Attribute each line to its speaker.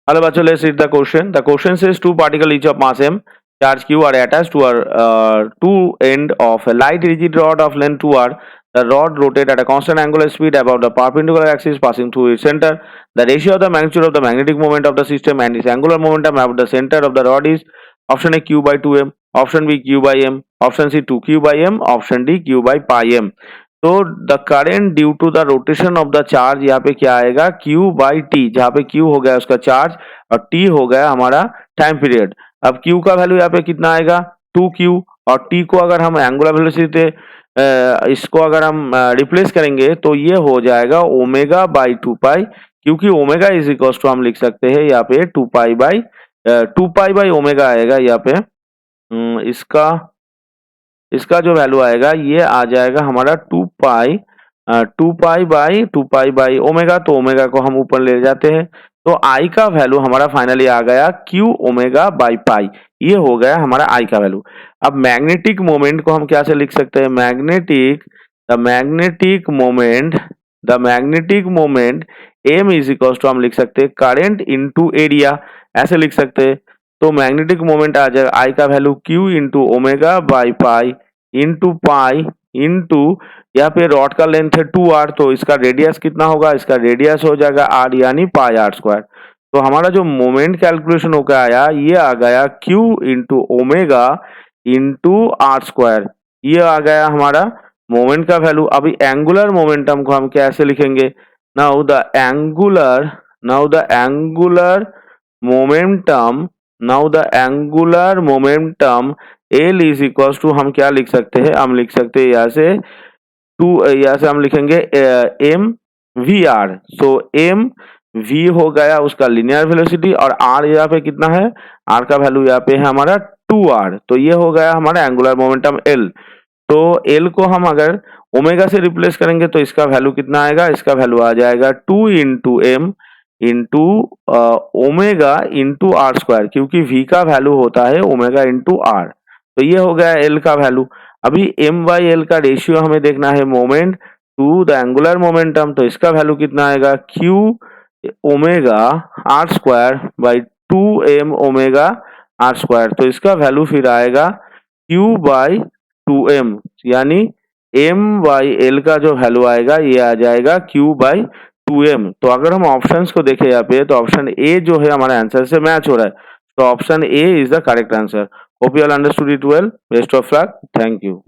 Speaker 1: Hello, bachcho, let's read the question. The question says two particles each of mass m, charge q are attached to two end of a light rigid rod of length 2r. The rod rotate at a constant angular speed about the perpendicular axis passing through its center. The ratio of the magnitude of the magnetic moment of the system and its angular momentum about the center of the rod is option A q by 2m, option B q by m, option C 2q by m, option D q by pi m. तो the current due to the rotation of the charge यहाँ पे क्या आएगा Q by T, जहाँ पे Q हो गया उसका चार्ज और T हो गया हमारा टाइम पीरियड। अब Q का वैल्यू यहाँ पे कितना आएगा 2Q, और T को अगर हम एंगुलर वेलोसिटी इसको अगर हम रिप्लेस करेंगे तो ये हो जाएगा ओमेगा बाई 2 पाई, क्योंकि ओमेगा इज इक्वल टू हम लिख सकते हैं यहाँ पे 2 पाई बाई ओमेगा आएगा यहाँ पे। इसका इसका जो वैल्यू आएगा ये आ जाएगा हमारा 2 पाई बाई ओमेगा, तो ओमेगा को हम ऊपर ले जाते हैं तो आई का वैल्यू हमारा फाइनली आ गया क्यू ओमेगा बाई पाई, ये हो गया हमारा आई का वैल्यू। अब मैग्नेटिक मोमेंट को हम क्या से लिख सकते हैं, the magnetic moment M is equal to हम लिख सकते हैं करंट इनटू एरिया, ऐसे लिख सकते हैं। तो मैग्नेटिक मोमेंट आ जाएगा आई का value Q into omega by pi into pi into यहाँ पे रॉड का लेंथ है 2r, तो इसका रेडियस कितना होगा, इसका रेडियस हो जाएगा r यानी पाई आर स्क्वायर। तो हमारा जो मोमेंट कैलकुलेशन होकर आया ये आ गया q into omega into R square, ये आ गया हमारा मोमेंट का वैल्यू। अभी एंगुलर मोमेंटम को हम कैसे लिखेंगे, now the angular momentum L is equal to हम क्या लिख सकते हैं, हम लिख सकते हैं यहाँ से हम लिखेंगे M V R. So M V हो गया उसका लिनियर वेलोसिटी और आर यहाँ पे कितना है, आर का वैल्यू यहाँ पे है हमारा 2r, तो ये हो गया हमारा एंगुलर मोमेंटम एल। तो एल को हम अगर ओमेगा से रिप्लेस करेंगे तो इसका वैल्यू कितना आएगा, इसका वैल्यू आ जाएगा 2 into M into omega into R square, क्योंकि v का वैल्यू होता है ओमेगा इंटू आर। तो ये हो गया एल का वैल्यू। अभी एम बाई एल का रेशियो हमें देखना है moment to the angular momentum, तो इसका वैल्यू कितना आएगा Q omega R square by 2m omega R square, तो इसका वैल्यू फिर आएगा क्यू बाई 2m, यानी m बाई एल का जो वैल्यू आएगा ये आ जाएगा q बाई 2m। तो अगर हम ऑप्शंस को देखें यहाँ पे तो ऑप्शन ए जो है हमारा आंसर से मैच हो रहा है, तो option A is the correct answer. Hope you all understood it well. Best of luck, thank you.